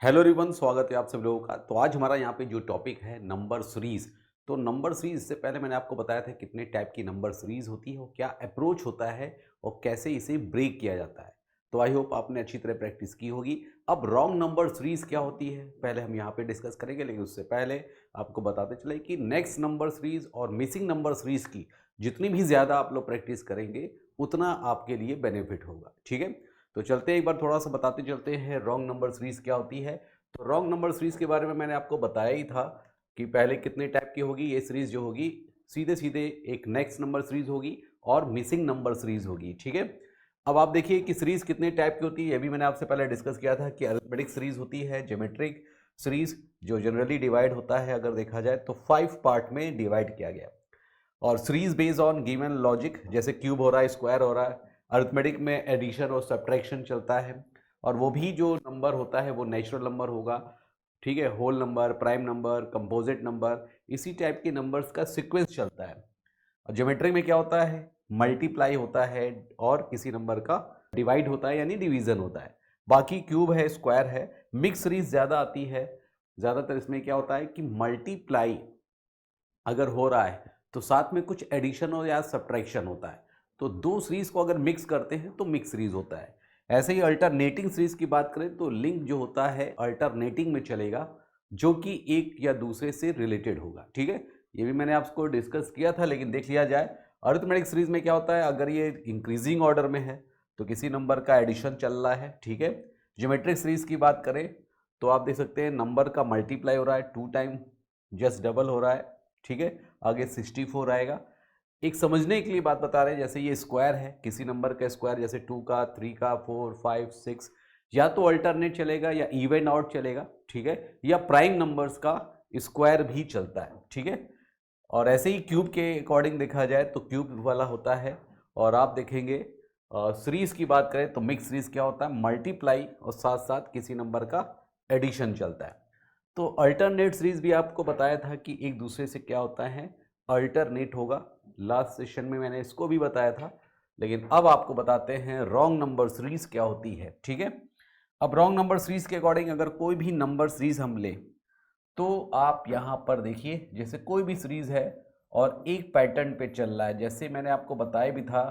Hello everyone, स्वागत है आप सब लोगों का। तो आज हमारा यहाँ पे जो टॉपिक है नंबर सीरीज। तो नंबर सीरीज से पहले मैंने आपको बताया था कितने टाइप की नंबर सीरीज होती है और क्या अप्रोच होता है और कैसे इसे ब्रेक किया जाता है। तो आई होप आपने अच्छी तरह प्रैक्टिस की होगी। अब रॉन्ग नंबर सीरीज क्या होती है पहले हम यहाँ पे डिस्कस करेंगे, लेकिन उससे पहले आपको बताते चले कि नेक्स्ट नंबर सीरीज और मिसिंग नंबर सीरीज की जितनी भी ज़्यादा आप लोग प्रैक्टिस करेंगे उतना आपके लिए बेनिफिट होगा। ठीक है, तो चलते एक बार थोड़ा सा बताते चलते हैं रॉन्ग नंबर सीरीज क्या होती है। तो रॉन्ग नंबर सीरीज के बारे में मैंने आपको बताया ही था कि पहले कितने टाइप की होगी। ये सीरीज जो होगी सीधे सीधे एक नेक्स्ट नंबर सीरीज होगी और मिसिंग नंबर सीरीज होगी। ठीक है, अब आप देखिए कि सीरीज कितने टाइप की होती है। ये भी मैंने आपसे पहले डिस्कस किया था कि अरिथमेटिक सीरीज होती है, ज्योमेट्रिक सीरीज जो जनरली डिवाइड होता है अगर देखा जाए तो 5 पार्ट में डिवाइड किया गया, और series based on given logic जैसे क्यूब हो रहा है, स्क्वायर हो रहा है। अरिथमेटिक में एडिशन और सब्ट्रैक्शन चलता है, और वो भी जो नंबर होता है वो नेचुरल नंबर होगा। ठीक है, whole number, prime number, composite number, इसी टाइप के नंबर्स का सीक्वेंस चलता है। और ज्योमेट्री में क्या होता है, मल्टीप्लाई होता है और किसी नंबर का डिवाइड होता है यानी डिवीजन होता है। बाकी क्यूब है, स्क्वायर है। मिक्स सीरीज ज़्यादा आती है। ज़्यादातर इसमें क्या होता है कि मल्टीप्लाई अगर हो रहा है तो साथ में कुछ एडिशन हो या सब्ट्रैक्शन होता है। तो दो सीरीज को अगर मिक्स करते हैं तो मिक्स सीरीज होता है। ऐसे ही अल्टरनेटिंग सीरीज की बात करें तो लिंक जो होता है अल्टरनेटिंग में चलेगा, जो कि एक या दूसरे से रिलेटेड होगा। ठीक है, ये भी मैंने आपको डिस्कस किया था, लेकिन देख लिया जाए। अरिथमेटिक सीरीज में क्या होता है, अगर ये इंक्रीजिंग ऑर्डर में है तो किसी नंबर का एडिशन चल रहा है। ठीक है, ज्योमेट्रिक सीरीज की बात करें तो आप देख सकते हैं नंबर का मल्टीप्लाई हो रहा है, 2 टाइम जस्ट डबल हो रहा है। ठीक है, आगे 64 आएगा। एक समझने के लिए बात बता रहे हैं, जैसे ये स्क्वायर है, किसी नंबर का स्क्वायर जैसे 2 का, 3 का, 4, 5, 6, या तो अल्टरनेट चलेगा या इवन आउट चलेगा। ठीक है, या प्राइम नंबर्स का स्क्वायर भी चलता है। ठीक है, और ऐसे ही क्यूब के अकॉर्डिंग देखा जाए तो क्यूब वाला होता है। और आप देखेंगे सीरीज की बात करें तो मिक्स सीरीज क्या होता है, मल्टीप्लाई और साथ साथ किसी नंबर का एडिशन चलता है। तो अल्टरनेट सीरीज भी आपको बताया था कि एक दूसरे से क्या होता है, अल्टरनेट होगा। लास्ट सेशन में मैंने इसको भी बताया था, लेकिन अब आपको बताते हैं रॉन्ग नंबर सीरीज क्या होती है। ठीक है, अब रॉन्ग नंबर सीरीज के अकॉर्डिंग अगर कोई भी नंबर सीरीज हम ले तो आप यहाँ पर देखिए, जैसे कोई भी सीरीज है और एक पैटर्न पे चल रहा है, जैसे मैंने आपको बताया भी था,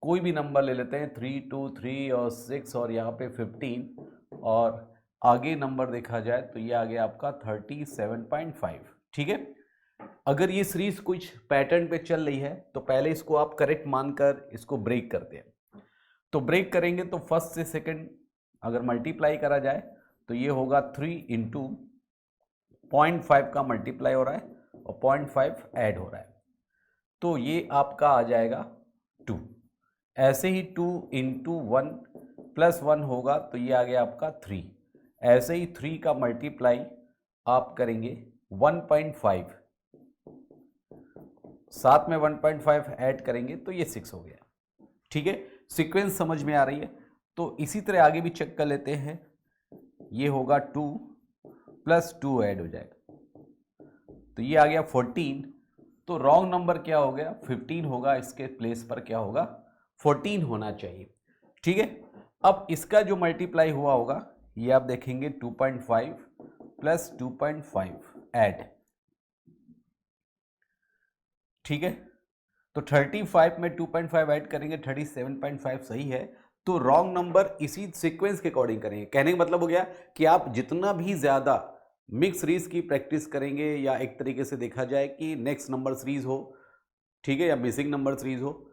कोई भी नंबर ले लेते हैं 3, 2, 3 और 6 और यहाँ पे 15, और आगे नंबर देखा जाए तो ये आ गया आपका 37.5। ठीक है, अगर ये सीरीज कुछ पैटर्न पे चल रही है तो पहले इसको आप करेक्ट मानकर इसको ब्रेक करते हैं। तो ब्रेक करेंगे तो फर्स्ट से सेकंड अगर मल्टीप्लाई करा जाए तो ये होगा 3 इंटू 0.5 का मल्टीप्लाई हो रहा है और 0.5 ऐड हो रहा है, तो ये आपका आ जाएगा 2। ऐसे ही 2 इंटू 1 प्लस 1 होगा तो ये आ गया आपका 3। ऐसे ही 3 का मल्टीप्लाई आप करेंगे 1.5, साथ में 1.5 ऐड करेंगे तो ये 6 हो गया। ठीक है, सीक्वेंस समझ में आ रही है। तो इसी तरह आगे भी चेक कर लेते हैं। ये होगा 2 प्लस 2 ऐड हो जाएगा तो ये आ गया 14। तो रॉन्ग नंबर क्या हो गया, 15 होगा, इसके प्लेस पर क्या होगा, 14 होना चाहिए। ठीक है, अब इसका जो मल्टीप्लाई हुआ होगा ये आप देखेंगे 2.5 प्लस 2.5 ऐड। ठीक है, तो 35 में 2.5 ऐड करेंगे 37.5 सही है। तो रॉन्ग नंबर इसी सीक्वेंस के अकॉर्डिंग करेंगे। कहने का मतलब हो गया कि आप जितना भी ज़्यादा मिक्स सीरीज की प्रैक्टिस करेंगे, या एक तरीके से देखा जाए कि नेक्स्ट नंबर सीरीज हो, ठीक है, या मिसिंग नंबर सीरीज हो,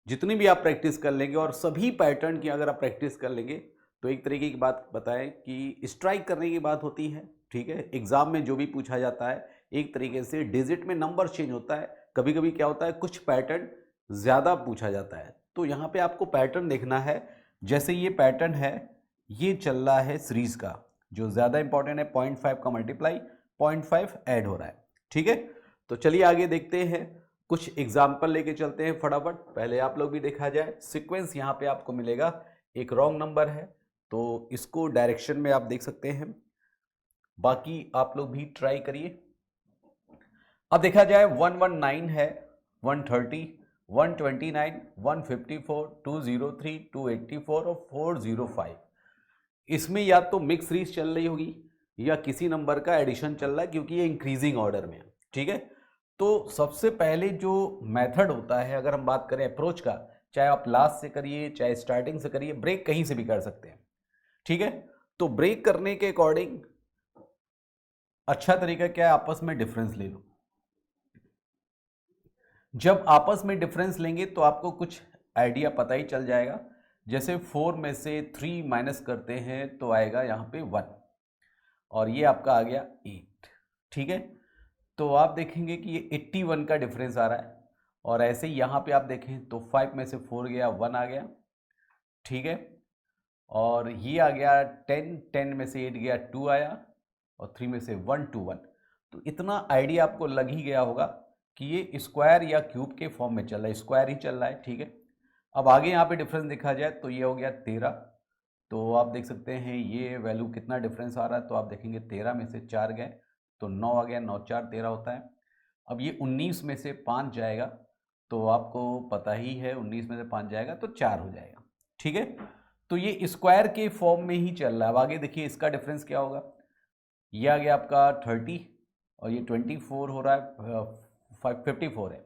जितनी भी आप प्रैक्टिस कर लेंगे और सभी पैटर्न की अगर आप प्रैक्टिस कर लेंगे तो एक तरीके की बात बताएं कि स्ट्राइक करने की बात होती है। ठीक है, एग्जाम में जो भी पूछा जाता है एक तरीके से डिजिट में नंबर चेंज होता है। कभी कभी क्या होता है, कुछ पैटर्न ज़्यादा पूछा जाता है, तो यहाँ पे आपको पैटर्न देखना है। जैसे ये पैटर्न है, ये चल रहा है सीरीज का, जो ज़्यादा इंपॉर्टेंट है 0.5 का मल्टीप्लाई, 0.5 ऐड हो रहा है। ठीक है, तो चलिए आगे देखते हैं, कुछ एग्जाम्पल लेके चलते हैं फटाफट। पहले आप लोग भी देखा जाए सीक्वेंस, यहाँ पे आपको मिलेगा एक रॉन्ग नंबर है तो इसको डायरेक्शन में आप देख सकते हैं, बाकी आप लोग भी ट्राई करिए। अब देखा जाए 119 है, 130, 129, 154, 203, 284 और 405। इसमें या तो मिक्स सीरीज चल रही होगी या किसी नंबर का एडिशन चल रहा है, क्योंकि ये इंक्रीजिंग ऑर्डर में है। ठीक है, तो सबसे पहले जो मेथड होता है, अगर हम बात करें अप्रोच का, चाहे आप लास्ट से करिए चाहे स्टार्टिंग से करिए, ब्रेक कहीं से भी कर सकते हैं। ठीक है, तो ब्रेक करने के अकॉर्डिंग अच्छा तरीका क्या है, आपस में डिफरेंस ले लो। जब आपस में डिफरेंस लेंगे तो आपको कुछ आइडिया पता ही चल जाएगा। जैसे 4 में से 3 माइनस करते हैं तो आएगा यहाँ पे 1, और ये आपका आ गया 8। ठीक है, तो आप देखेंगे कि ये 81 का डिफरेंस आ रहा है। और ऐसे ही यहाँ पे आप देखें तो 5 में से 4 गया, 1 आ गया। ठीक है, और ये आ गया 10, 10 में से 8 गया, 2 आया, और 3 में से 1, 2, 1। तो इतना आइडिया आपको लग ही गया होगा कि ये स्क्वायर या क्यूब के फॉर्म में चल रहा है, स्क्वायर ही चल रहा है। ठीक है, अब आगे यहाँ पे डिफरेंस देखा जाए तो ये हो गया 13। तो आप देख सकते हैं ये वैल्यू कितना डिफरेंस आ रहा है, तो आप देखेंगे 13 में से 4 गए तो 9 आ गया, 9 4 13 होता है। अब ये 19 में से 5 जाएगा, तो आपको पता ही है 19 में से 5 जाएगा तो 4 हो जाएगा। ठीक है, तो ये स्क्वायर के फॉर्म में ही चल रहा है। अब आगे देखिए इसका डिफरेंस क्या होगा, ये आ गया आपका 30 और ये 24 हो रहा है, 54 है।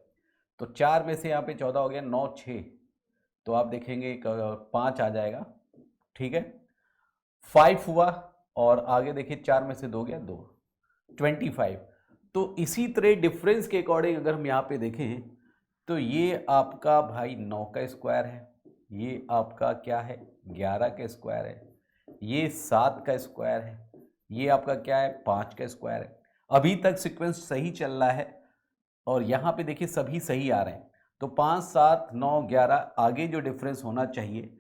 तो 4 में से यहाँ पे 14 हो गया, 9 6, तो आप देखेंगे 5 आ जाएगा। ठीक है, 5 हुआ, और आगे देखिए 4 में से 2 गया, 2, 25। तो इसी तरह डिफरेंस के अकॉर्डिंग अगर हम यहाँ पे देखें तो ये आपका भाई 9 का स्क्वायर है, ये आपका क्या है 11 का स्क्वायर है, ये 7 का स्क्वायर है, ये आपका क्या है 5 का स्क्वायर है। अभी तक सीक्वेंस सही चल रहा है, और यहाँ पे देखिए सभी सही आ रहे हैं। तो 5 7 9 11, आगे जो डिफरेंस होना चाहिए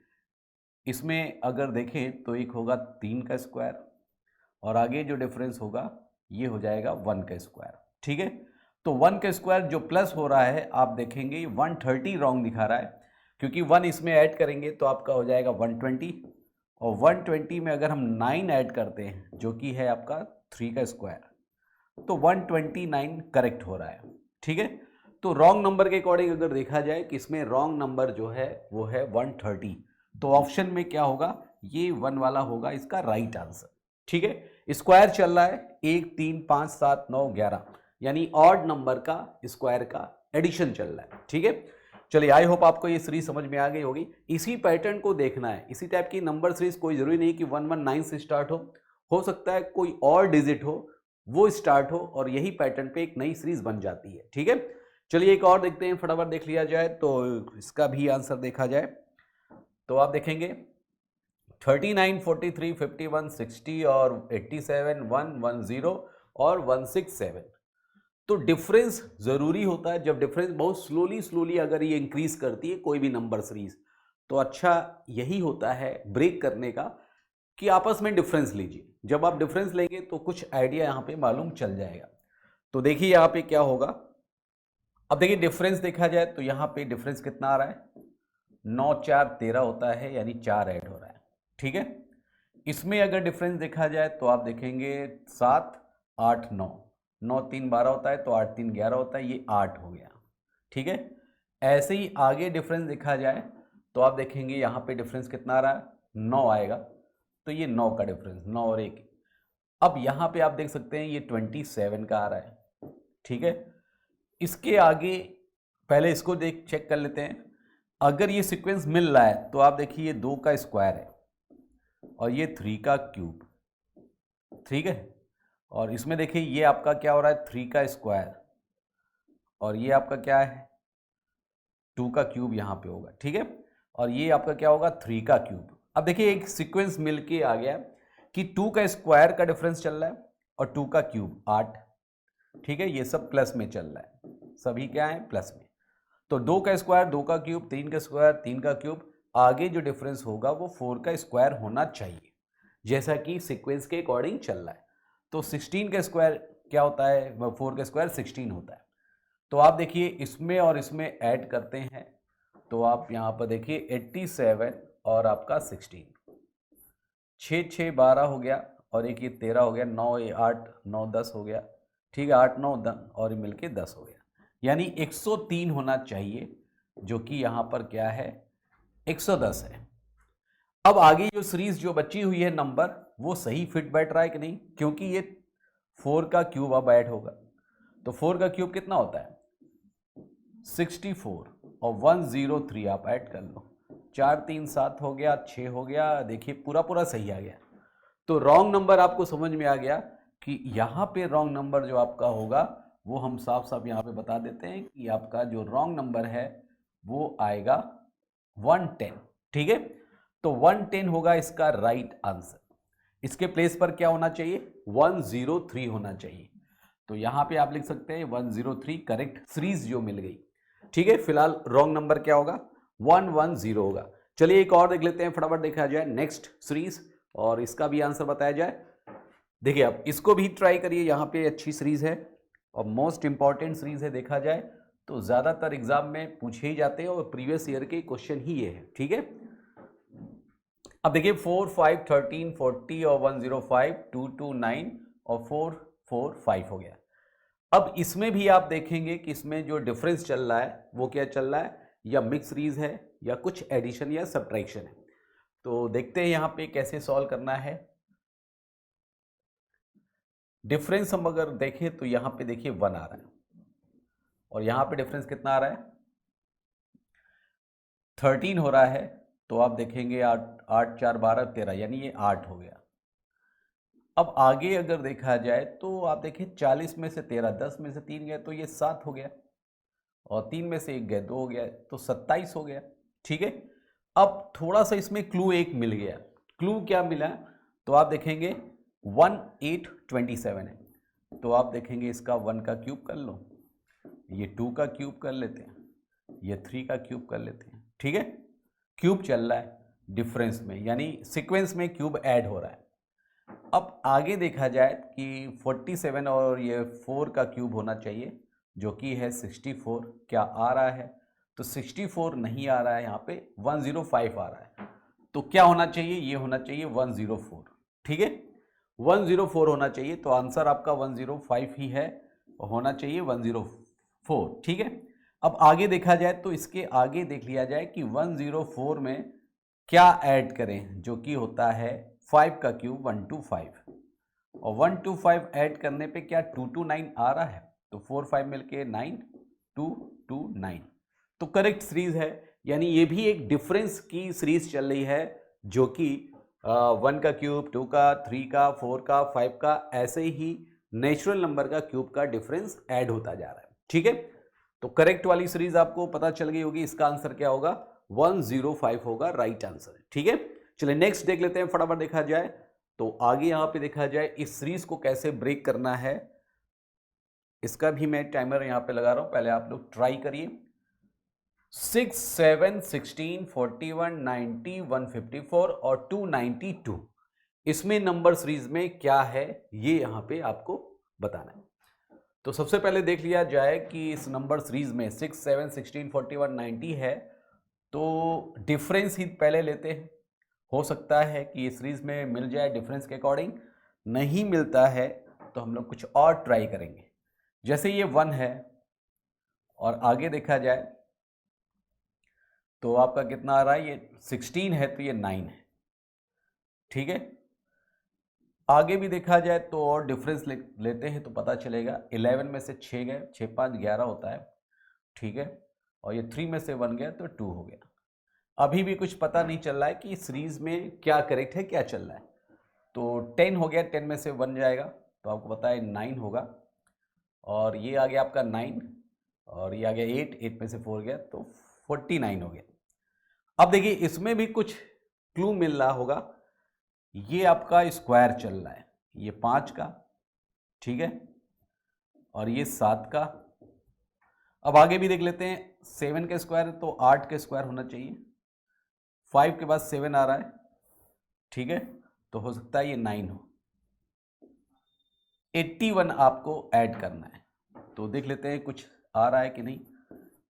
इसमें अगर देखें तो एक होगा 3 का स्क्वायर, और आगे जो डिफरेंस होगा ये हो जाएगा 1 का स्क्वायर। ठीक है, तो 1 का स्क्वायर जो प्लस हो रहा है आप देखेंगे 130 रॉन्ग दिखा रहा है, क्योंकि 1 इसमें ऐड करेंगे तो आपका हो जाएगा 120, और 120 में अगर हम 9 ऐड करते हैं जो कि है आपका 3 का स्क्वायर, तो 129 करेक्ट हो रहा है। ठीक है, तो रॉन्ग नंबर के अकॉर्डिंग अगर देखा जाए कि इसमें रॉन्ग नंबर जो है वो है 130, तो ऑप्शन में क्या होगा, ये 1 वाला होगा इसका राइट आंसर। ठीक है, स्क्वायर चल रहा है 1 3 5 7 9 11, यानी ऑड नंबर का स्क्वायर का एडिशन चल रहा है। ठीक है, चलिए आई होप आपको ये सीरीज समझ में आ गई होगी। इसी पैटर्न को देखना है, इसी टाइप की नंबर सीरीज, कोई जरूरी नहीं कि 119 से स्टार्ट हो सकता है कोई और डिजिट हो वो स्टार्ट हो, और यही पैटर्न पे एक नई सीरीज बन जाती है। ठीक है, चलिए एक और देखते हैं, फटाफट देख लिया जाए तो इसका भी आंसर देखा जाए तो आप देखेंगे 39 43 51 60 और 87 110 और 167। तो डिफरेंस जरूरी होता है, जब डिफरेंस बहुत स्लोली अगर ये इंक्रीज करती है कोई भी नंबर सीरीज, तो अच्छा यही होता है ब्रेक करने का कि आपस में डिफरेंस लीजिए। जब आप डिफरेंस लेंगे तो कुछ आइडिया यहाँ पे मालूम चल जाएगा। तो देखिए यहाँ पे क्या होगा, अब देखिए डिफरेंस देखा जाए तो यहाँ पे डिफरेंस कितना आ रहा है, 9 4 13 होता है, यानी 4 ऐड हो रहा है। ठीक है, इसमें अगर डिफरेंस देखा जाए तो आप देखेंगे 7 8 9, 9 3 12 होता है, तो 8 3 11 होता है, ये 8 हो गया। ठीक है, ऐसे ही आगे डिफरेंस देखा जाए तो आप देखेंगे यहाँ पे डिफरेंस कितना आ रहा है, 9 आएगा, तो ये 9 का डिफरेंस, 9 और 1। अब यहाँ पे आप देख सकते हैं ये 27 का आ रहा है। ठीक है, इसके आगे पहले इसको देख चेक कर लेते हैं। अगर ये सीक्वेंस मिल रहा है तो आप देखिए ये 2 का स्क्वायर है और ये 3 का क्यूब। ठीक है, और इसमें देखिए ये आपका क्या हो रहा है, 3 का स्क्वायर, और ये आपका क्या है 2 का क्यूब यहाँ पे होगा। ठीक है, और ये आपका क्या होगा 3 का क्यूब। अब देखिए एक सीक्वेंस मिलके आ गया कि 2 का स्क्वायर का डिफरेंस चल रहा है और 2 का क्यूब 8। ठीक है, ये सब प्लस में चल रहा है, सभी क्या है प्लस में। तो 2 का स्क्वायर 2 का क्यूब, 3 का स्क्वायर 3 का क्यूब, आगे जो डिफरेंस होगा वो 4 का स्क्वायर होना चाहिए, जैसा कि सीक्वेंस के अकॉर्डिंग चल रहा है। तो 16 का स्क्वायर क्या होता है, 4 का स्क्वायर 16 होता है। तो आप देखिए इसमें और इसमें ऐड करते हैं तो आप यहाँ पर देखिए 87 और आपका 16, 6 6 12 हो गया, और एक ये 13 हो गया, 9 8 9 10 हो गया। ठीक है, 8 9 10 और ये मिलके 10 हो गया, यानी 103 होना चाहिए, जो कि यहाँ पर क्या है 110 है। अब आगे जो सीरीज जो बची हुई है नंबर, वो सही फिट बैठ रहा है कि नहीं, क्योंकि ये 4 का क्यूब अब ऐड होगा। तो 4 का क्यूब कितना होता है 64 और 103 आप ऐड कर लो, 4 3 7 हो गया, 6 हो गया, देखिए पूरा पूरा सही आ गया। तो रॉन्ग नंबर आपको समझ में आ गया कि यहाँ पे रॉन्ग नंबर जो आपका होगा वो हम साफ साफ यहाँ पे बता देते हैं कि आपका जो रॉन्ग नंबर है वो आएगा 110। ठीक है, तो 110 होगा इसका राइट आंसर। इसके प्लेस पर क्या होना चाहिए 103 होना चाहिए। तो यहाँ पे आप लिख सकते हैं 103 करेक्ट सीरीज जो मिल गई। ठीक है, फिलहाल रॉन्ग नंबर क्या होगा 110 होगा। चलिए एक और देख लेते हैं, फटाफट देखा जाए नेक्स्ट सीरीज और इसका भी आंसर बताया जाए। देखिए आप इसको भी ट्राई करिए, यहाँ पे अच्छी सीरीज है और मोस्ट इंपॉर्टेंट सीरीज है। देखा जाए तो ज्यादातर एग्जाम में पूछे ही जाते हैं और प्रीवियस ईयर के क्वेश्चन ही ये है। ठीक है, अब देखिए 4 5 13 40 और 105 2 2 9 और 4 4 5 हो गया। अब इसमें भी आप देखेंगे कि इसमें जो डिफरेंस चल रहा है वो क्या चल रहा है, या मिक्स सीरीज है या कुछ एडिशन या सब्ट्रैक्शन है। तो देखते हैं यहाँ पे कैसे सॉल्व करना है। डिफरेंस हम अगर देखें तो यहाँ पे देखिए 1 आ रहा है और यहाँ पे डिफरेंस कितना आ रहा है 13 हो रहा है। तो आप देखेंगे 8 8 4 12 13, यानी ये 8 हो गया। अब आगे अगर देखा जाए तो आप देखिए 40 में से 13, 10 में से 3 गया तो ये 7 हो गया और 3 में से 1 गया 2 हो गया तो 27 हो गया। ठीक है, अब थोड़ा सा इसमें क्लू एक मिल गया। क्लू क्या मिला, तो आप देखेंगे 1827 है। तो आप देखेंगे इसका 1 का क्यूब कर लो, ये 2 का क्यूब कर लेते हैं, ये 3 का क्यूब कर लेते हैं। ठीक है, क्यूब चल रहा है डिफरेंस में, यानी सीक्वेंस में क्यूब ऐड हो रहा है। अब आगे देखा जाए कि 47 और ये 4 का क्यूब होना चाहिए जो कि है 64। क्या आ रहा है, तो 64 नहीं आ रहा है, यहाँ पे 105 आ रहा है। तो क्या होना चाहिए, ये होना चाहिए 104। ठीक है, 104 होना चाहिए। तो आंसर आपका 105 ही है, होना चाहिए 104। ठीक है, अब आगे देखा जाए तो इसके आगे देख लिया जाए कि 104 में क्या ऐड करें, जो कि होता है 5 का क्यूब 125 और 125 ऐड करने पे क्या 229 आ रहा है। तो 4 5 मिलके 9 229, तो करेक्ट सीरीज है। यानी ये भी एक डिफरेंस की सीरीज चल रही है जो कि 1 का क्यूब 2 का 3 का 4 का 5 का ऐसे ही नेचुरल नंबर का क्यूब का डिफरेंस ऐड होता जा रहा है। ठीक है, तो करेक्ट वाली सीरीज आपको पता चल गई होगी। इसका आंसर क्या होगा 105 होगा राइट आंसर। ठीक है, चलिए नेक्स्ट देख लेते हैं, फटाफट देखा जाए तो आगे यहां पे देखा जाए इस सीरीज को कैसे ब्रेक करना है। इसका भी मैं टाइमर यहां पे लगा रहा हूं, पहले आप लोग ट्राई करिए। 6 7 16 41 90 154 और 292, इसमें नंबर सीरीज में क्या है ये यहां पे आपको बताना है। तो सबसे पहले देख लिया जाए कि इस नंबर सीरीज में 6 7 16 41 90 है, तो डिफरेंस ही पहले लेते हैं। हो सकता है कि ये सीरीज में मिल जाए डिफरेंस के अकॉर्डिंग, नहीं मिलता है तो हम लोग कुछ और ट्राई करेंगे। जैसे ये 1 है और आगे देखा जाए तो आपका कितना आ रहा है, ये 16 है तो ये 9 है। ठीक है, आगे भी देखा जाए तो और डिफरेंस लेते हैं तो पता चलेगा 11 में से 6 गए, 6 5 11 होता है। ठीक है, और ये 3 में से 1 गया तो 2 हो गया। अभी भी कुछ पता नहीं चल रहा है कि सीरीज में क्या करेक्ट है क्या चल रहा है। तो 10 हो गया, 10 में से 1 जाएगा तो आपको पता है 9 होगा, और ये आ गया आपका 9 और ये आ गया 8, 8 में से 4 गया तो 49 हो गया। अब देखिए इसमें भी कुछ क्लू मिल रहा होगा। ये आपका स्क्वायर चल रहा है, ये 5 का, ठीक है, और ये 7 का। अब आगे भी देख लेते हैं, 7 का स्क्वायर तो 8 का स्क्वायर होना चाहिए, 5 के बाद 7 आ रहा है। ठीक है, तो हो सकता है ये 9 हो। 81 आपको ऐड करना है, तो देख लेते हैं कुछ आ रहा है कि नहीं।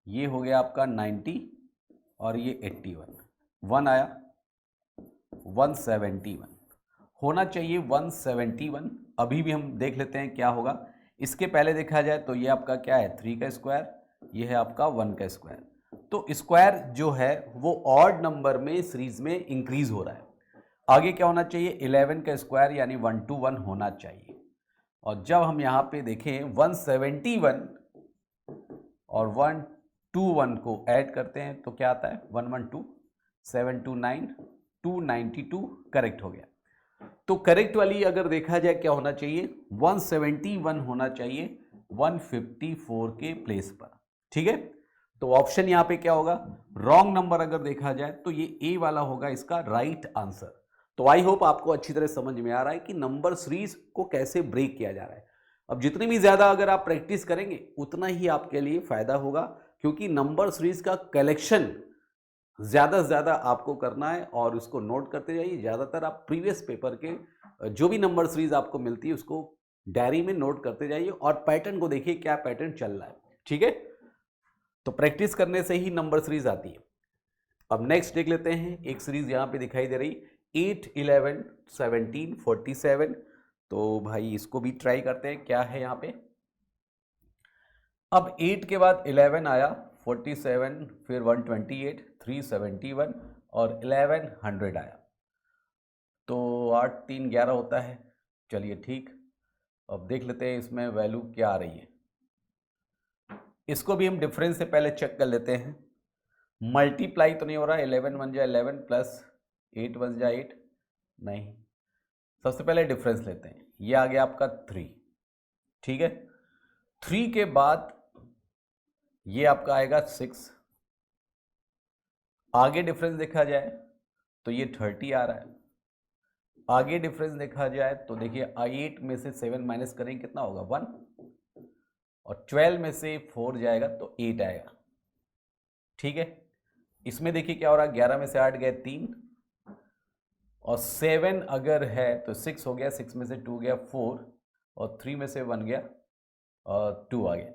ये हो गया आपका 90 और ये 81, 1 आया 171 होना चाहिए 171। अभी भी हम देख लेते हैं क्या होगा। इसके पहले देखा जाए तो ये आपका क्या है 3 का स्क्वायर, ये है आपका 1 का स्क्वायर, तो स्क्वायर जो है वो ऑड नंबर में सीरीज में इंक्रीज हो रहा है। आगे क्या होना चाहिए, 11 का स्क्वायर यानी 121 होना चाहिए। और जब हम यहाँ पे देखें 171 और 121 को ऐड करते हैं तो क्या आता है 112, 729, 292 करेक्ट हो गया। तो करेक्ट वाली अगर देखा जाए क्या होना चाहिए, 171 होना चाहिए 154 के प्लेस पर। ठीक है, तो ऑप्शन यहां पे क्या होगा, रॉन्ग नंबर अगर देखा जाए तो ये ए वाला होगा इसका राइट आंसर। तो आई होप आपको अच्छी तरह समझ में आ रहा है कि नंबर सीरीज को कैसे ब्रेक किया जा रहा है। अब जितनी भी ज्यादा अगर आप प्रैक्टिस करेंगे उतना ही आपके लिए फायदा होगा, क्योंकि नंबर सीरीज का कलेक्शन ज़्यादा से ज़्यादा आपको करना है और उसको नोट करते जाइए। ज़्यादातर आप प्रीवियस पेपर के जो भी नंबर सीरीज आपको मिलती है उसको डायरी में नोट करते जाइए और पैटर्न को देखिए क्या पैटर्न चल रहा है। ठीक है, तो प्रैक्टिस करने से ही नंबर सीरीज आती है। अब नेक्स्ट देख लेते हैं, एक सीरीज यहाँ पे दिखाई दे रही 8, 11, 17, 47। तो भाई इसको भी ट्राई करते हैं क्या है यहाँ पे। अब 8 के बाद 11 आया, 47, फिर 128, 371 और 1100 आया। तो 8, 3, 11 होता है। चलिए ठीक, अब देख लेते हैं इसमें वैल्यू क्या आ रही है। इसको भी हम डिफरेंस से पहले चेक कर लेते हैं। मल्टीप्लाई तो नहीं हो रहा, 11 बन जाए 11 प्लस 8 बन जाए 8, नहीं। सबसे पहले डिफरेंस लेते हैं, ये आ गया आपका 3। ठीक है, 3 के बाद ये आपका आएगा 6। आगे डिफरेंस देखा जाए तो ये 30 आ रहा है। आगे डिफरेंस देखा जाए तो देखिए 8 में से 7 माइनस करेंगे कितना होगा 1, और 12 में से 4 जाएगा तो 8 आएगा। ठीक है, इसमें देखिए क्या हो रहा है, 11 में से 8 गए 3, और 7 अगर है तो 6 हो गया, 6 में से 2 गया 4, और 3 में से 1 गया और 2 आ गया।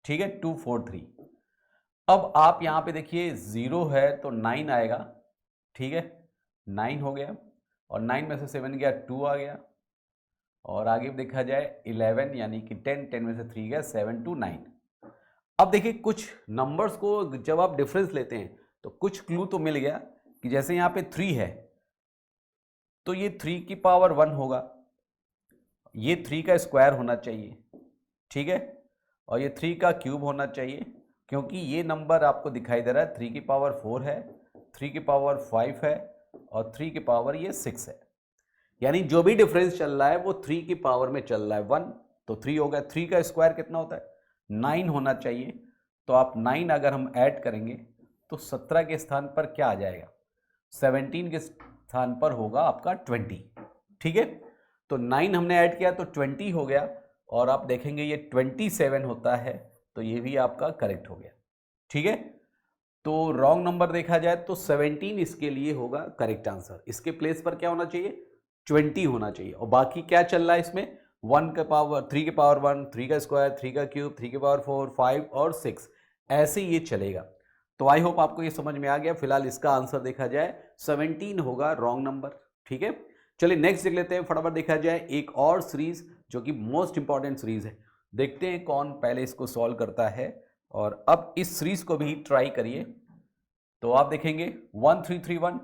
ठीक है, 2, 4, 3। अब आप यहाँ पे देखिए 0 है तो 9 आएगा। ठीक है, 9 हो गया, और 9 में से 7 गया 2 आ गया, और आगे देखा जाए 11 यानी कि 10, 10 में से 3 गया 7, 2, 9। अब देखिए कुछ नंबर्स को जब आप डिफरेंस लेते हैं तो कुछ क्लू तो मिल गया कि जैसे यहाँ पे 3 है तो ये 3 की पावर 1 होगा, ये 3 का स्क्वायर होना चाहिए। ठीक है, और ये 3 का क्यूब होना चाहिए, क्योंकि ये नंबर आपको दिखाई दे रहा है 3 की पावर 4 है, 3 की पावर 5 है, और 3 की पावर ये 6 है। यानी जो भी डिफरेंस चल रहा है वो 3 की पावर में चल रहा है 1, तो 3 हो गया। 3 का स्क्वायर कितना होता है 9 होना चाहिए, तो आप 9 अगर हम ऐड करेंगे तो 17 के स्थान पर क्या आ जाएगा, 17 के स्थान पर होगा आपका 20। ठीक है, तो 9 हमने ऐड किया तो 20 हो गया, और आप देखेंगे ये 27 होता है, तो ये भी आपका करेक्ट हो गया। ठीक है, तो रॉन्ग नंबर देखा जाए तो 17 इसके लिए होगा करेक्ट आंसर। इसके प्लेस पर क्या होना चाहिए 20 होना चाहिए, और बाकी क्या चल रहा है इसमें 1 का पावर 3 के पावर 1, 3 का स्क्वायर, 3 का क्यूब, 3 के पावर 4, 5 और 6, ऐसे ये चलेगा। तो आई होप आपको ये समझ में आ गया। फिलहाल इसका आंसर देखा जाए 17 होगा रॉन्ग नंबर। ठीक है, चलिए नेक्स्ट देख लेते हैं। फटाफट देखा जाए एक और सीरीज जो कि मोस्ट इंपॉर्टेंट सीरीज है, देखते हैं कौन पहले इसको सॉल्व करता है। और अब इस सीरीज को भी ट्राई करिए, तो आप देखेंगे 1331,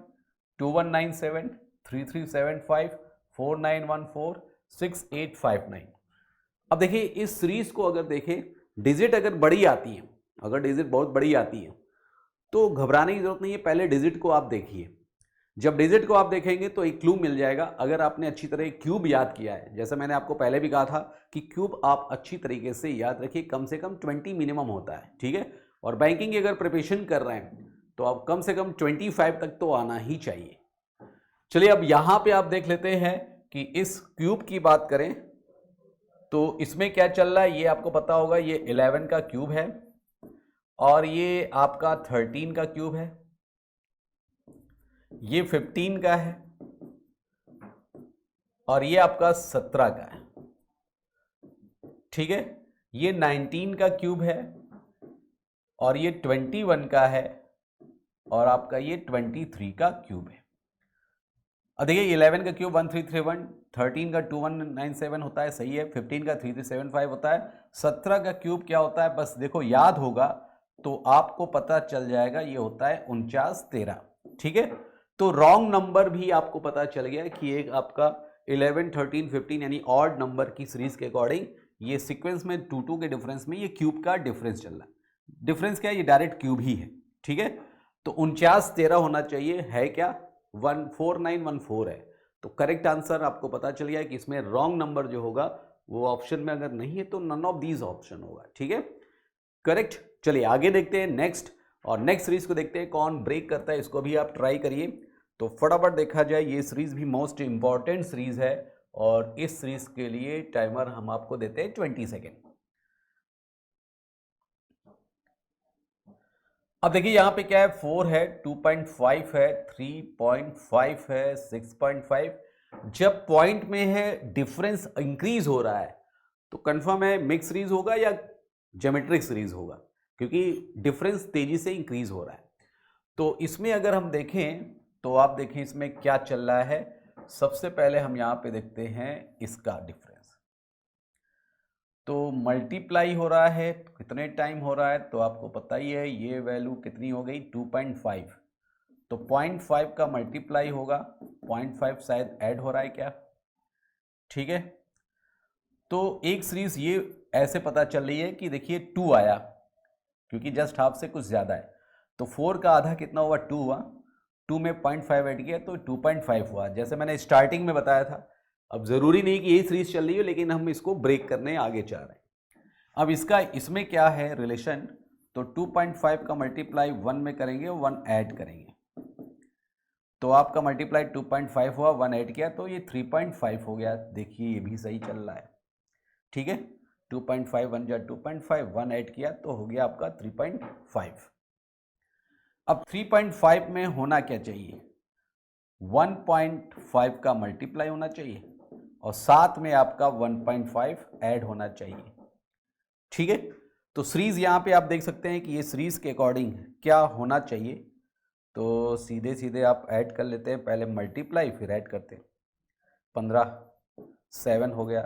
2197, 3375, 4914, 6859। अब देखिए इस सीरीज को अगर देखें, डिजिट अगर बड़ी आती है, अगर डिजिट बहुत बड़ी आती है तो घबराने की जरूरत नहीं है, पहले डिजिट को आप देखिए। जब डिजिट को आप देखेंगे तो एक क्लू मिल जाएगा। अगर आपने अच्छी तरह क्यूब याद किया है, जैसा मैंने आपको पहले भी कहा था कि क्यूब आप अच्छी तरीके से याद रखिए, कम से कम 20 मिनिमम होता है। ठीक है, और बैंकिंग की अगर प्रिपरेशन कर रहे हैं तो आप कम से कम 25 तक तो आना ही चाहिए। चलिए अब यहां पे आप देख लेते हैं कि इस क्यूब की बात करें तो इसमें क्या चल रहा है, ये आपको पता होगा, ये 11 का क्यूब है, और ये आपका 13 का क्यूब है, ये 15 का है, और ये आपका 17 का है। ठीक है, ये 19 का क्यूब है, और ये 21 का है, और आपका ये 23 का क्यूब है। अब देखिए 11 का क्यूब 1331, 13 का 2197 होता है, सही है, 15 का 3375 होता है, 17 का क्यूब क्या होता है, बस देखो याद होगा तो आपको पता चल जाएगा ये होता है 4913। ठीक है, तो रॉन्ग नंबर भी आपको पता चल गया कि एक आपका 11, 13, 15 यानी ऑड नंबर की सीरीज के अकॉर्डिंग ये सीक्वेंस में 2 के डिफरेंस में ये क्यूब का डिफरेंस चल रहा है। डिफरेंस क्या है, ये डायरेक्ट क्यूब ही है। ठीक है, तो 4913 होना चाहिए, है क्या 14914 है। तो करेक्ट आंसर आपको पता चल गया है कि इसमें रॉन्ग नंबर जो होगा वो ऑप्शन में अगर नहीं है तो नन ऑफ दीज ऑप्शन होगा। ठीक है, करेक्ट। चलिए आगे देखते हैं नेक्स्ट, और नेक्स्ट सीरीज को देखते हैं कौन ब्रेक करता है, इसको भी आप ट्राई करिए। तो फटाफट देखा जाए, ये सीरीज भी मोस्ट इंपॉर्टेंट सीरीज है और इस सीरीज के लिए टाइमर हम आपको देते हैं 20 सेकेंड। अब देखिए यहां पे क्या है, 4 है, 2.5 है, 3.5 है, 6.5। जब पॉइंट में है डिफरेंस इंक्रीज हो रहा है तो कंफर्म है मिक्स सीरीज होगा या ज्योमेट्रिक सीरीज होगा, क्योंकि डिफरेंस तेजी से इंक्रीज हो रहा है। तो इसमें अगर हम देखें तो आप देखें इसमें क्या चल रहा है। सबसे पहले हम यहां पे देखते हैं इसका डिफरेंस, तो मल्टीप्लाई हो रहा है, कितने टाइम हो रहा है तो आपको पता ही है, ये वैल्यू कितनी हो गई 2.5, तो 0.5 का मल्टीप्लाई होगा, 0.5 शायद ऐड हो रहा है क्या। ठीक है, तो एक सीरीज ये ऐसे पता चल रही है कि देखिए 2 आया, क्योंकि जस्ट हाफ से कुछ ज़्यादा है, तो 4 का आधा कितना हुआ 2 हुआ, 2 में 0.5 ऐड किया तो 2.5 हुआ, जैसे मैंने स्टार्टिंग में बताया था। अब ज़रूरी नहीं कि यही सीरीज चल रही हो, लेकिन हम इसको ब्रेक करने आगे चाह रहे हैं। अब इसका इसमें क्या है रिलेशन, तो 2.5 का मल्टीप्लाई 1 में करेंगे, 1 ऐड करेंगे, तो आपका मल्टीप्लाई 2.5 हुआ, 1 ऐड किया तो ये 3.5 हो गया। देखिए ये भी सही चल रहा है। ठीक है, 2.5 1 जा 2.5, 1 ऐड किया तो हो गया आपका 3.5। अब 3.5 में होना क्या चाहिए, 1.5 का मल्टीप्लाई होना चाहिए और साथ में आपका 1.5 ऐड होना चाहिए। ठीक है, तो सीरीज यहां पे आप देख सकते हैं कि ये सीरीज के अकॉर्डिंग क्या होना चाहिए, तो सीधे सीधे आप ऐड कर लेते हैं, पहले मल्टीप्लाई फिर ऐड करते हैं। 15 7 हो गया,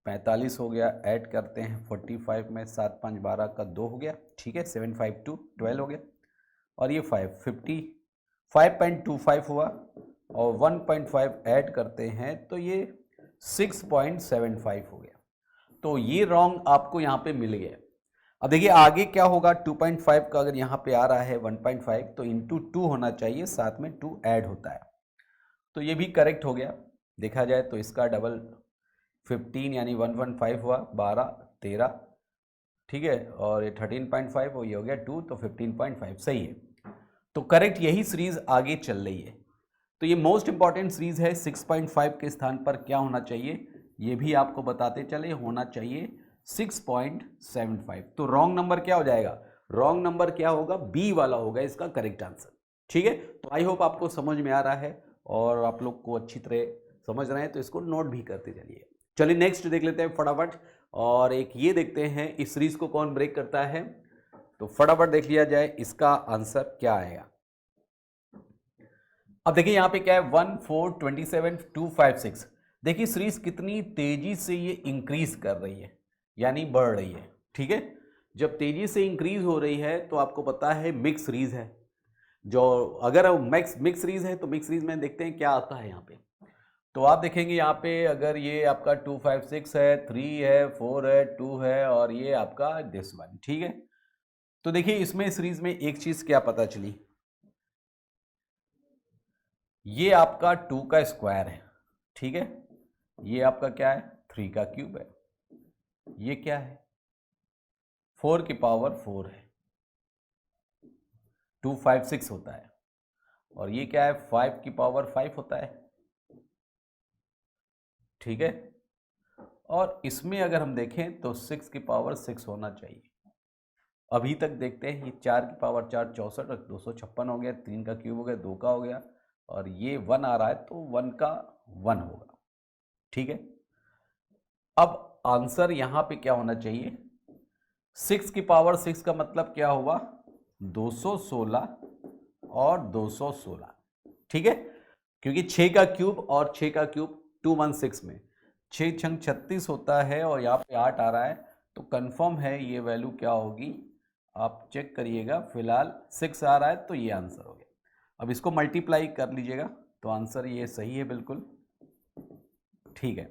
45 हो गया, ऐड करते हैं 45 में, 7 5 12 का 2 हो गया। ठीक है, 7 5 2 12 हो गया, और ये 5.25 हुआ और 1.5 ऐड करते हैं तो ये 6.75 हो गया। तो ये रॉन्ग आपको यहाँ पे मिल गया। अब देखिए आगे क्या होगा, 2.5 का अगर यहाँ पे आ रहा है 1.5 तो इंटू 2 होना चाहिए, साथ में 2 ऐड होता है, तो ये भी करेक्ट हो गया। देखा जाए तो इसका डबल 15 यानी 115 हुआ, 12 13। ठीक है, और ये 13.5 हो, ये हो गया 2, तो 15.5 सही है। तो करेक्ट यही सीरीज आगे चल रही है। तो ये मोस्ट इंपॉर्टेंट सीरीज है, 6.5 के स्थान पर क्या होना चाहिए ये भी आपको बताते चले, होना चाहिए 6.75। तो रॉन्ग नंबर क्या हो जाएगा, रॉन्ग नंबर क्या होगा, बी वाला होगा इसका करेक्ट आंसर। ठीक है, तो आई होप आपको समझ में आ रहा है और आप लोग को अच्छी तरह समझ रहे हैं, तो इसको नोट भी करते चलिए। चलिए नेक्स्ट देख लेते हैं फटाफट, और एक ये देखते हैं इस सीरीज को कौन ब्रेक करता है। तो फटाफट देख लिया जाए इसका आंसर क्या आएगा। अब देखिए यहां पे क्या है, 1 4 27 2 5 6। देखिए सीरीज कितनी तेजी से ये इंक्रीज कर रही है, यानी बढ़ रही है। ठीक है, जब तेजी से इंक्रीज हो रही है तो आपको पता है मिक्स सीरीज है, जो अगर मिक्स सीरीज है तो मिक्स सीरीज में देखते हैं क्या आता है यहाँ पे। तो आप देखेंगे यहाँ पे अगर ये आपका 2 5 6 है, 3 है, 4 है, 2 है, और ये आपका दिस वन। ठीक है, तो देखिए इसमें सीरीज में एक चीज क्या पता चली, ये आपका 2 का स्क्वायर है। ठीक है, ये आपका क्या है 3 का क्यूब है, ये क्या है 4 की पावर 4 है, 2 5 6 होता है, और ये क्या है 5 की पावर 5 होता है। ठीक है, और इसमें अगर हम देखें तो 6 की पावर 6 होना चाहिए। अभी तक देखते हैं, ये 4 की पावर 4 64, 256 हो गया, 3 का क्यूब हो गया, 2 का हो गया, और ये 1 आ रहा है तो 1 का 1 होगा। ठीक है, अब आंसर यहां पे क्या होना चाहिए, 6 की पावर 6 का मतलब क्या हुआ 216 और 216। ठीक है, क्योंकि 6 का क्यूब और 6 का क्यूब 216 में 6 छंग 36 होता है, और यहाँ पे 8 आ रहा है, तो कंफर्म है ये वैल्यू क्या होगी आप चेक करिएगा, फिलहाल 6 आ रहा है तो ये आंसर हो गया। अब इसको मल्टीप्लाई कर लीजिएगा तो आंसर ये सही है बिल्कुल, ठीक है।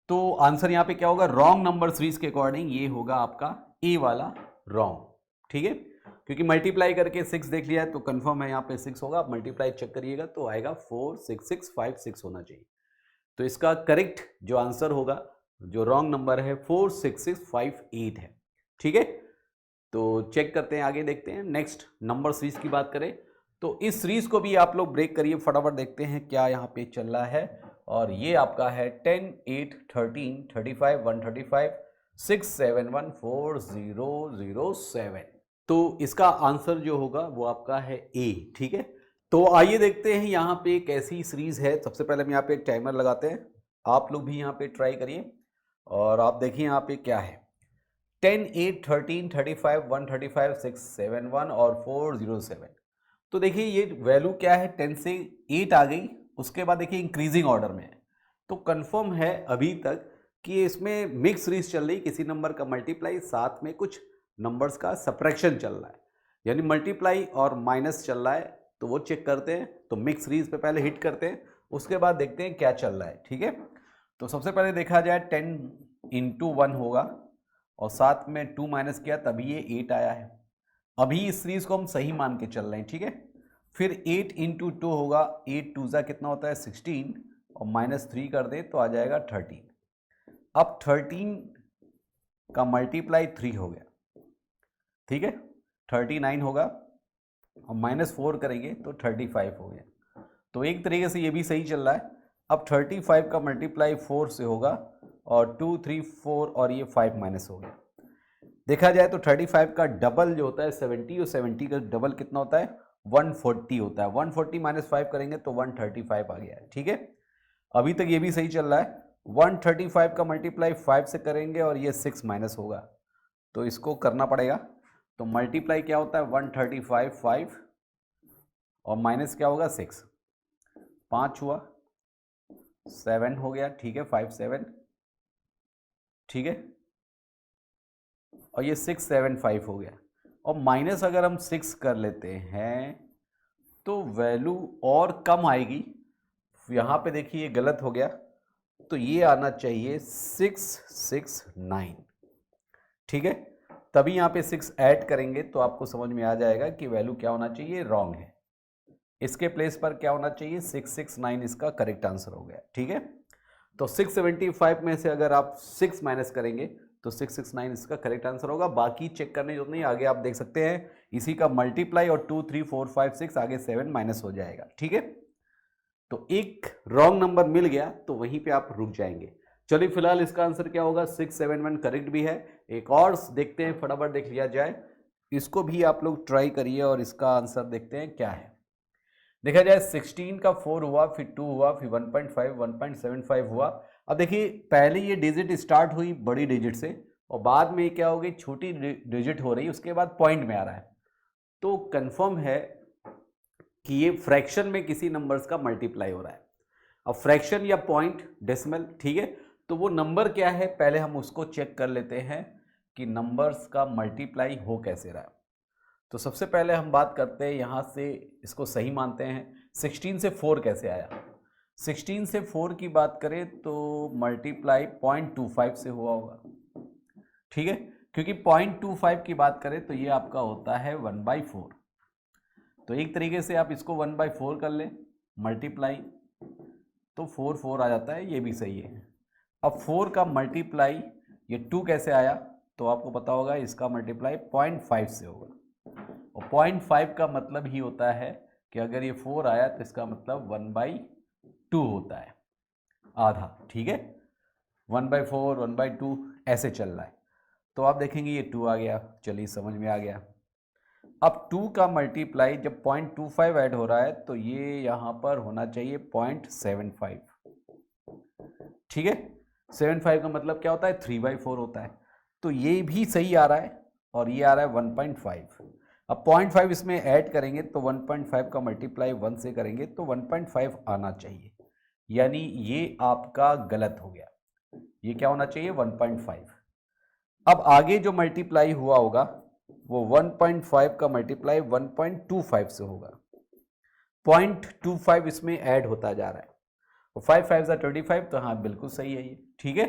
तो आंसर यहाँ पे क्या होगा, रॉन्ग नंबर सीरीज के अकॉर्डिंग ये होगा आपका ए वाला रॉन्ग, ठीक है। क्योंकि मल्टीप्लाई करके 6 देख लिया है तो कंफर्म है यहाँ पे 6 होगा। आप मल्टीप्लाई चेक करिएगा तो आएगा 4 6 6 5 6 होना चाहिए। तो इसका करेक्ट जो आंसर होगा, जो रॉन्ग नंबर है 4 6 6 5 8 है, ठीक है। तो चेक करते हैं, आगे देखते हैं। नेक्स्ट नंबर सीरीज की बात करें तो इस सीरीज को भी आप लोग ब्रेक करिए, फटाफट देखते हैं क्या यहाँ पे चल रहा है। और ये आपका है 10 8 13 35 135 6 7 1 4 0 0 7। तो इसका आंसर जो होगा वो आपका है ए, ठीक है। तो आइए देखते हैं यहाँ पे कैसी सीरीज है। सबसे पहले हम यहाँ पे एक टाइमर लगाते हैं, आप लोग भी यहाँ पे ट्राई करिए और आप देखिए यहाँ पे क्या है, 10 8 13 35 135 6 7 1 और 4 0 7। तो देखिए ये वैल्यू क्या है, 10 से 8 आ गई, उसके बाद देखिए इंक्रीजिंग ऑर्डर में है। तो कंफर्म है अभी तक कि इसमें मिक्स सीरीज चल रही, किसी नंबर का मल्टीप्लाई साथ में कुछ नंबर्स का सब्ट्रैक्शन चल रहा है, यानी मल्टीप्लाई और माइनस चल रहा है। तो वो चेक करते हैं, तो मिक्स सीरीज पे पहले हिट करते हैं, उसके बाद देखते हैं क्या चल रहा है, ठीक है। तो सबसे पहले देखा जाए 10 इंटू 1 होगा और साथ में 2 माइनस किया तभी ये 8 आया है। अभी इस सीरीज को हम सही मान के चल रहे हैं, ठीक है। फिर 8 इंटू 2 होगा, 8 2 ज़ा कितना होता है 16 और -3 कर दे तो आ जाएगा 13। अब 13 का मल्टीप्लाई 3 हो गया, ठीक है, 39 होगा और -4 करेंगे तो 35 हो गया। तो एक तरीके से ये भी सही चल रहा है। अब 35 का मल्टीप्लाई 4 से होगा और 2 3 4 और ये 5 माइनस हो गया। देखा जाए तो 35 का डबल जो होता है 70 और 70 का डबल कितना होता है 140 होता है। 140 माइनस 5 करेंगे तो 135 आ गया है, ठीक है। अभी तक ये भी सही चल रहा है। 135 का मल्टीप्लाई 5 से करेंगे और ये 6 माइनस होगा, तो इसको करना पड़ेगा। तो मल्टीप्लाई क्या होता है 135 5 और माइनस क्या होगा 6, 5 हुआ 7 हो गया, ठीक है, 5 7, ठीक है, और ये 6 7 5 हो गया। और माइनस अगर हम 6 कर लेते हैं तो वैल्यू और कम आएगी। यहाँ पे देखिए ये गलत हो गया, तो ये आना चाहिए 6 6 9, ठीक है। तभी यहाँ पे 6 ऐड करेंगे तो आपको समझ में आ जाएगा कि वैल्यू क्या होना चाहिए, रॉन्ग है। इसके प्लेस पर क्या होना चाहिए 6 6 9, इसका करेक्ट आंसर हो गया, ठीक है। तो 675 में से अगर आप 6 माइनस करेंगे तो 669 इसका करेक्ट आंसर होगा। बाकी चेक करने की जरूरत नहीं, आगे आप देख सकते हैं इसी का मल्टीप्लाई और 2 3 4 5 6 आगे 7 माइनस हो जाएगा, ठीक है। तो एक रॉन्ग नंबर मिल गया तो वहीं पे आप रुक जाएंगे। चलिए फिलहाल इसका आंसर क्या होगा 671 करेक्ट भी है। एक और देखते हैं, फटाफट देख लिया जाए, इसको भी आप लोग ट्राई करिए और इसका आंसर देखते हैं क्या है। देखा जाए 16 का 4 हुआ, फिर 2 हुआ, फिर 1.5 1.75 हुआ। अब देखिए पहले ये डिजिट स्टार्ट हुई बड़ी डिजिट से और बाद में क्या हो गई छोटी डिजिट हो रही, उसके बाद पॉइंट में आ रहा है। तो कंफर्म है कि ये फ्रैक्शन में किसी नंबर्स का मल्टीप्लाई हो रहा है। अब फ्रैक्शन या पॉइंट डेसिमल, ठीक है, तो वो नंबर क्या है पहले हम उसको चेक कर लेते हैं कि नंबर्स का मल्टीप्लाई हो कैसे रहा है। तो सबसे पहले हम बात करते हैं यहाँ से, इसको सही मानते हैं। 16 से 4 कैसे आया, 16 से 4 की बात करें तो मल्टीप्लाई 0.25 से हुआ होगा, ठीक है, क्योंकि 0.25 की बात करें तो ये आपका होता है 1/4। तो एक तरीके से आप इसको 1/4 कर लें मल्टीप्लाई, तो 4 4 आ जाता है, ये भी सही है। अब 4 का मल्टीप्लाई ये 2 कैसे आया, तो आपको पता होगा इसका मल्टीप्लाई 0.5 से होगा और 0.5 का मतलब ही होता है कि अगर ये 4 आया तो इसका मतलब 1/2 होता है, आधा, ठीक है। 1/4 1/2 ऐसे चल रहा है। तो आप देखेंगे ये 2 आ गया, चलिए समझ में आ गया। अब 2 का मल्टीप्लाई जब 0.25 ऐड हो रहा है तो ये यहाँ पर होना चाहिए 0.75, ठीक है। 75 का मतलब क्या होता है 3/4 होता है, तो ये भी सही आ रहा है और ये आ रहा है 1.5। अब 0.5 इसमें ऐड करेंगे तो 1.5 का मल्टीप्लाई 1 से करेंगे तो 1.5 आना चाहिए, यानी ये आपका गलत हो गया, ये क्या होना चाहिए 1.5। अब आगे जो मल्टीप्लाई हुआ होगा वो 1.5 का मल्टीप्लाई 1.25 से होगा। 0.25 इसमें ऐड होता जा रहा है, तो 5 5 25, तो हाँ बिल्कुल सही है ये, ठीक है।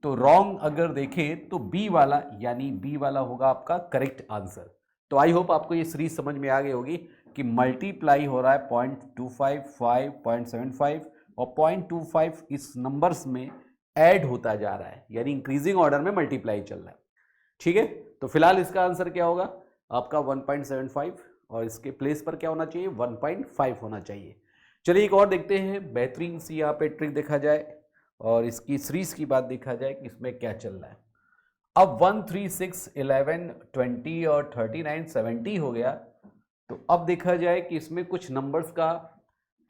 तो रॉन्ग अगर देखें तो बी वाला, यानी बी वाला होगा आपका करेक्ट आंसर। तो आई होप आपको ये सीरीज समझ में आ गई होगी कि मल्टीप्लाई हो रहा है 0.25, 5, 0.75 और 0.25 इस नंबर्स में ऐड होता जा रहा है, यानी इंक्रीजिंग ऑर्डर में मल्टीप्लाई चल रहा है, ठीक है। तो फिलहाल इसका आंसर क्या होगा आपका 1.75, और इसके प्लेस पर क्या होना चाहिए 1.5 होना चाहिए। चलिए एक और देखते हैं, बेहतरीन सी यहाँ पे ट्रिक देखा जाए और इसकी सीरीज की बात देखा जाए कि इसमें क्या चल रहा है। अब 1, 3, 6, 11, 20 और 39, 70 हो गया। तो अब देखा जाए कि इसमें कुछ नंबर्स का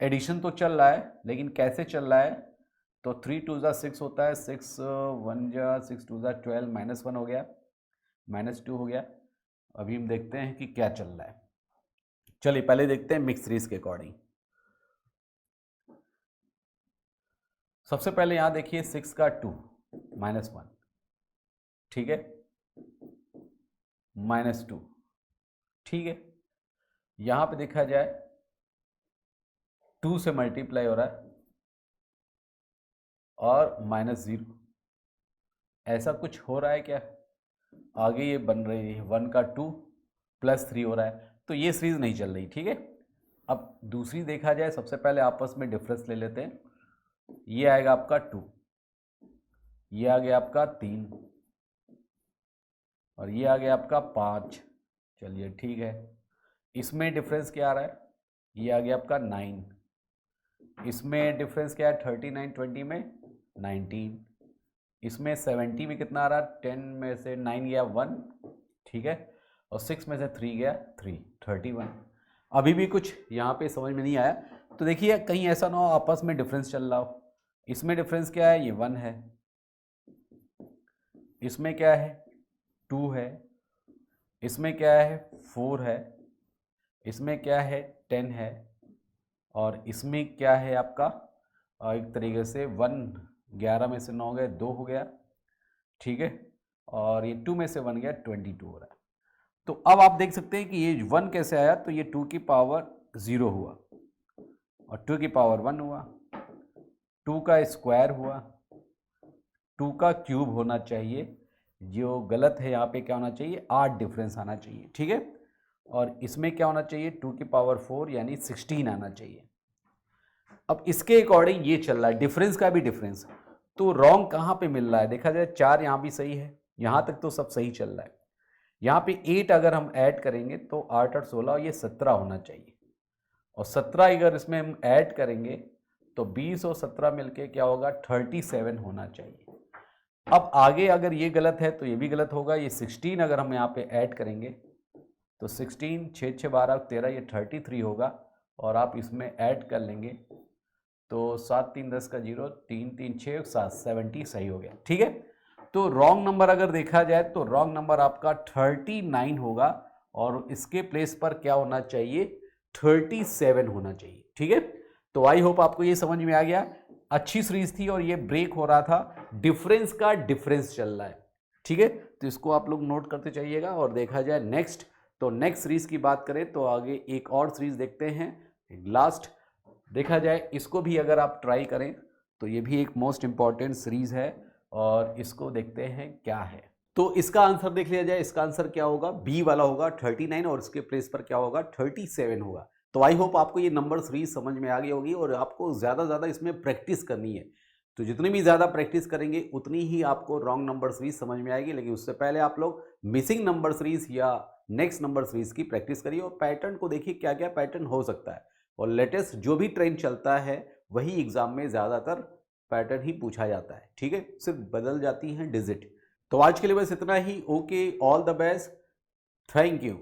एडिशन तो चल रहा है, लेकिन कैसे चल रहा है। तो 3 2 6 होता है, 6 1 6 2 12, -1 हो गया, -2 हो गया। अभी हम देखते हैं कि क्या चल रहा है। चलिए पहले देखते हैं मिक्स सीरीज के अकॉर्डिंग। सबसे पहले यहां देखिए 6 का 2 -1, ठीक है, -2, ठीक है। यहां पे देखा जाए 2 से मल्टीप्लाई हो रहा है और -0, ऐसा कुछ हो रहा है क्या। आगे ये बन रही है 1 का 2 +3 हो रहा है, तो ये सीरीज नहीं चल रही, ठीक है। अब दूसरी देखा जाए, सबसे पहले आपस में डिफरेंस ले लेते हैं। ये आएगा आपका 2, ये आ गया आपका 3 और ये आ गया आपका 5। चलिए ठीक है, इसमें डिफरेंस क्या आ रहा है, ये आ गया आपका 9। इसमें डिफरेंस क्या है 39 20 में 19। इसमें 70 में कितना आ रहा है, 10 में से 9 गया 1, ठीक है, और 6 में से 3 गया 3, 31। अभी भी कुछ यहाँ पे समझ में नहीं आया, तो देखिए कहीं ऐसा ना हो आपस में डिफरेंस चल रहा हो। इसमें डिफरेंस क्या है, ये 1 है, इसमें क्या है 2 है, इसमें क्या है 4 है, इसमें क्या है 10 है, और इसमें क्या है आपका एक तरीके से 1, 11 में से 9 गए 2 हो गया, ठीक है, और ये 2 में से 1 गया 22 हो रहा है। तो अब आप देख सकते हैं कि ये 1 कैसे आया, तो ये 2 की पावर 0 हुआ और 2 की पावर 1 हुआ, 2 का स्क्वायर हुआ, 2 का क्यूब होना चाहिए। जो गलत है यहाँ पे क्या होना चाहिए 8 डिफरेंस आना चाहिए, ठीक है। और इसमें क्या होना चाहिए 2 की पावर 4 यानी 16 आना चाहिए। अब इसके अकॉर्डिंग ये चल रहा है, डिफरेंस का भी डिफरेंस। तो रॉन्ग कहाँ पे मिल रहा है, देखा जाए 4 यहाँ भी सही है, यहाँ तक तो सब सही चल रहा है। यहाँ पे 8 अगर हम ऐड करेंगे तो 8 8 16, ये 17 होना चाहिए, और 17 अगर इसमें हम ऐड करेंगे तो 20 और 17 मिलके क्या होगा 37 होना चाहिए। अब आगे अगर ये गलत है तो ये भी गलत होगा। ये 16 अगर हम यहाँ पे ऐड करेंगे तो 16 6 6 12 13, ये 33 होगा, और आप इसमें ऐड कर लेंगे तो 7 3 10 का 0, 3 3 6 7, 70 सही हो गया, ठीक है। तो रॉन्ग नंबर अगर देखा जाए तो रॉन्ग नंबर आपका 39 होगा, और इसके प्लेस पर क्या होना चाहिए 37 होना चाहिए, ठीक है। तो आई होप आपको ये समझ में आ गया। अच्छी सीरीज थी और ये ब्रेक हो रहा था, डिफरेंस का डिफरेंस चल रहा है, ठीक है। तो इसको आप लोग नोट करते चाहिएगा। और देखा जाए नेक्स्ट, तो नेक्स्ट सीरीज की बात करें तो आगे एक और सीरीज देखते हैं, लास्ट देखा जाए। इसको भी अगर आप ट्राई करें तो ये भी एक मोस्ट इंपॉर्टेंट सीरीज है, और इसको देखते हैं क्या है। तो इसका आंसर देख लिया जाए, इसका आंसर क्या होगा, बी वाला होगा 39, और इसके प्लेस पर क्या होगा 37 होगा। तो आई होप आपको ये नंबर सीरीज समझ में आ गई होगी, और आपको ज़्यादा से ज़्यादा इसमें प्रैक्टिस करनी है। तो जितनी भी ज़्यादा प्रैक्टिस करेंगे उतनी ही आपको रॉन्ग नंबर सीरीज समझ में आएगी। लेकिन उससे पहले आप लोग मिसिंग नंबर सीरीज या नेक्स्ट नंबर सीरीज की प्रैक्टिस करिए, और पैटर्न को देखिए क्या क्या पैटर्न हो सकता है, और लेटेस्ट जो भी ट्रेंड चलता है वही एग्जाम में ज़्यादातर पैटर्न ही पूछा जाता है, ठीक है, सिर्फ बदल जाती हैं डिजिट। तो आज के लिए बस इतना ही। Okay, all the best, thank you.